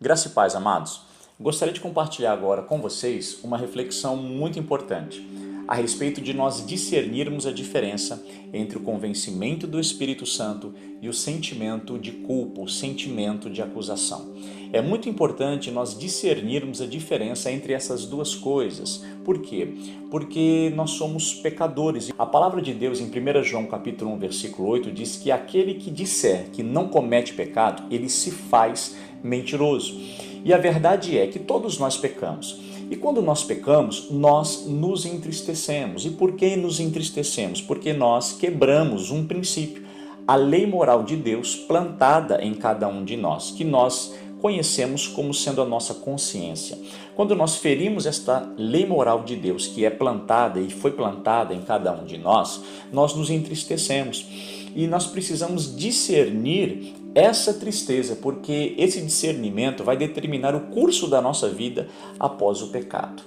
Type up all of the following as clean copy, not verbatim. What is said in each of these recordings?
Graça e paz, amados. Gostaria de compartilhar agora com vocês uma reflexão muito importante a respeito de nós discernirmos a diferença entre o convencimento do Espírito Santo e o sentimento de culpa, o sentimento de acusação. É muito importante nós discernirmos a diferença entre essas duas coisas. Por quê? Porque nós somos pecadores. A palavra de Deus em 1 João capítulo 1, versículo 8 diz que aquele que disser que não comete pecado, ele se faz mentiroso. E a verdade é que todos nós pecamos. E quando nós pecamos, nós nos entristecemos. E por que nos entristecemos? Porque nós quebramos um princípio, a lei moral de Deus plantada em cada um de nós, que nós conhecemos como sendo a nossa consciência. Quando nós ferimos esta lei moral de Deus, que é plantada e foi plantada em cada um de nós nos entristecemos. E nós precisamos discernir essa tristeza, porque esse discernimento vai determinar o curso da nossa vida após o pecado.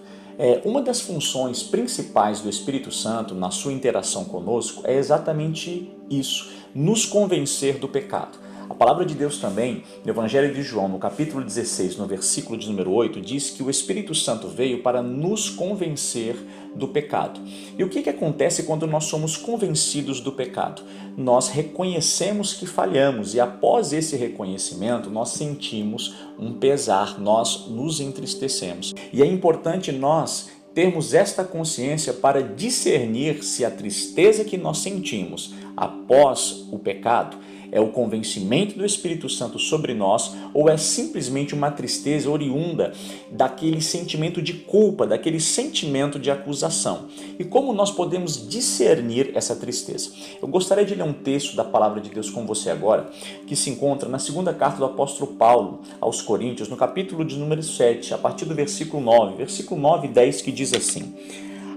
Uma das funções principais do Espírito Santo na sua interação conosco é exatamente isso, nos convencer do pecado. A palavra de Deus também, no Evangelho de João, no capítulo 16, no versículo de número 8, diz que o Espírito Santo veio para nos convencer do pecado. E o que acontece quando nós somos convencidos do pecado? Nós reconhecemos que falhamos e após esse reconhecimento nós sentimos um pesar, nós nos entristecemos. E é importante nós termos esta consciência para discernir se a tristeza que nós sentimos após o pecado é o convencimento do Espírito Santo sobre nós ou é simplesmente uma tristeza oriunda daquele sentimento de culpa, daquele sentimento de acusação. E como nós podemos discernir essa tristeza? Eu gostaria de ler um texto da palavra de Deus com você agora, que se encontra na segunda carta do apóstolo Paulo aos Coríntios, no capítulo de número 7, a partir do versículo 9 e 10, que diz assim: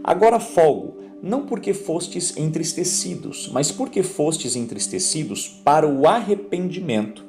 Agora folgo, não porque fostes entristecidos, mas porque fostes entristecidos para o arrependimento.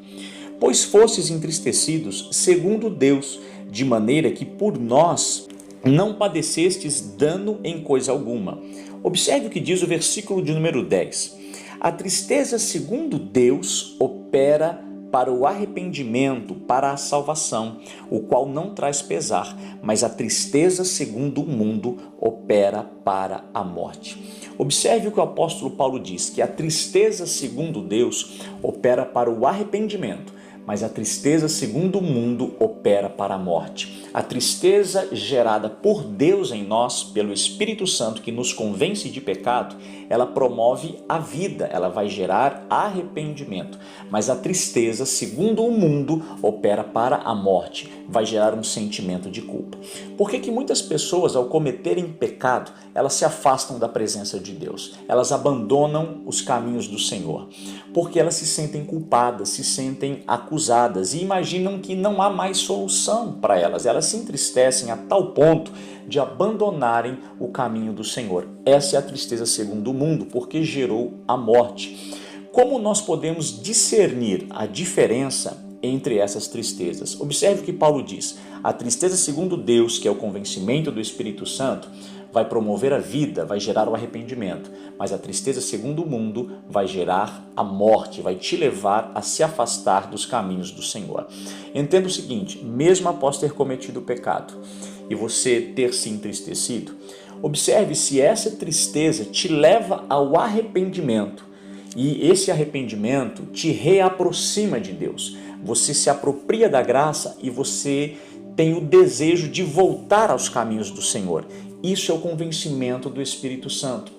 Pois fostes entristecidos segundo Deus, de maneira que por nós não padecestes dano em coisa alguma. Observe o que diz o versículo de número 10. A tristeza segundo Deus opera para o arrependimento, para a salvação, o qual não traz pesar, mas a tristeza segundo o mundo opera para a morte. Observe o que o apóstolo Paulo diz, que a tristeza segundo Deus opera para o arrependimento, mas a tristeza segundo o mundo opera para a morte. A tristeza gerada por Deus em nós, pelo Espírito Santo que nos convence de pecado, ela promove a vida, ela vai gerar arrependimento. Mas a tristeza segundo o mundo opera para a morte, vai gerar um sentimento de culpa. Por que muitas pessoas, ao cometerem pecado, elas se afastam da presença de Deus? Elas abandonam os caminhos do Senhor, porque elas se sentem culpadas, se sentem acusadas e imaginam que não há mais solução para elas. Elas se entristecem a tal ponto de abandonarem o caminho do Senhor. Essa é a tristeza segundo o mundo, porque gerou a morte. Como nós podemos discernir a diferença entre essas tristezas? Observe o que Paulo diz. A tristeza segundo Deus, que é o convencimento do Espírito Santo, vai promover a vida, vai gerar o arrependimento. Mas a tristeza segundo o mundo vai gerar a morte, vai te levar a se afastar dos caminhos do Senhor. Entenda o seguinte, mesmo após ter cometido o pecado e você ter se entristecido, observe se essa tristeza te leva ao arrependimento e esse arrependimento te reaproxima de Deus. Você se apropria da graça e você tem o desejo de voltar aos caminhos do Senhor. Isso é o convencimento do Espírito Santo.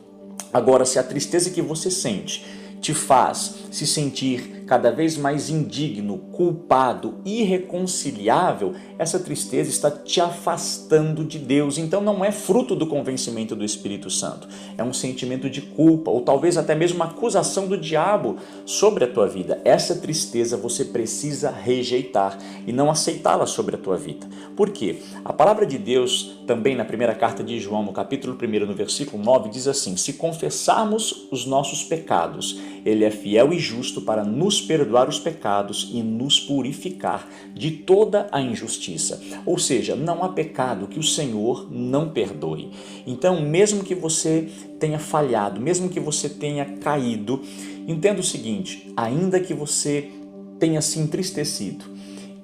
Agora, se a tristeza que você sente te faz se sentir cada vez mais indigno, culpado, irreconciliável, essa tristeza está te afastando de Deus. Então não é fruto do convencimento do Espírito Santo. É um sentimento de culpa ou talvez até mesmo uma acusação do diabo sobre a tua vida. Essa tristeza você precisa rejeitar e não aceitá-la sobre a tua vida. Por quê? A palavra de Deus também na primeira carta de João, no capítulo 1, no versículo 9, diz assim: se confessarmos os nossos pecados, Ele é fiel e justo para nos perdoar os pecados e nos purificar de toda a injustiça. Ou seja, não há pecado que o Senhor não perdoe. Então, mesmo que você tenha falhado, mesmo que você tenha caído, entenda o seguinte, ainda que você tenha se entristecido,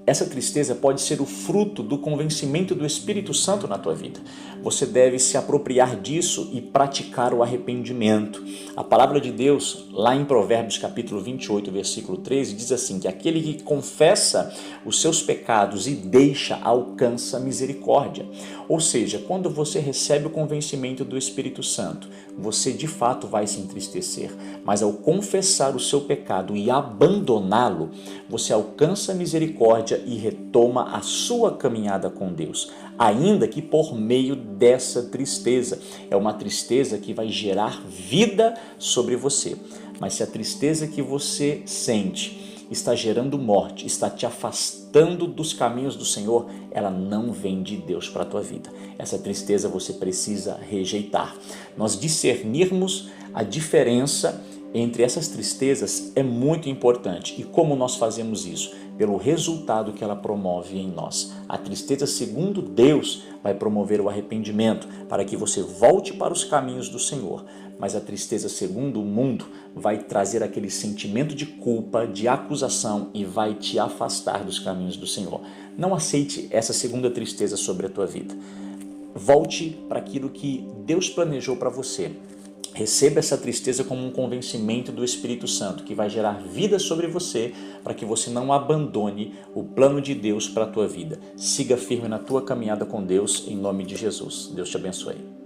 Essa tristeza pode ser o fruto do convencimento do Espírito Santo na tua vida. Você deve se apropriar disso e praticar o arrependimento. A palavra de Deus, lá em Provérbios capítulo 28, versículo 13, diz assim, que aquele que confessa os seus pecados e deixa, alcança misericórdia. Ou seja, quando você recebe o convencimento do Espírito Santo, você de fato vai se entristecer, mas ao confessar o seu pecado e abandoná-lo, você alcança misericórdia e retoma a sua caminhada com Deus, ainda que por meio dessa tristeza. É uma tristeza que vai gerar vida sobre você, mas se a tristeza que você sente está gerando morte, está te afastando dos caminhos do Senhor, ela não vem de Deus para a tua vida. Essa tristeza você precisa rejeitar. Nós discernirmos a diferença entre essas tristezas é muito importante. E como nós fazemos isso? Pelo resultado que ela promove em nós. A tristeza, segundo Deus, vai promover o arrependimento para que você volte para os caminhos do Senhor. Mas a tristeza, segundo o mundo, vai trazer aquele sentimento de culpa, de acusação e vai te afastar dos caminhos do Senhor. Não aceite essa segunda tristeza sobre a tua vida. Volte para aquilo que Deus planejou para você. Receba essa tristeza como um convencimento do Espírito Santo que vai gerar vida sobre você para que você não abandone o plano de Deus para a tua vida. Siga firme na tua caminhada com Deus em nome de Jesus. Deus te abençoe.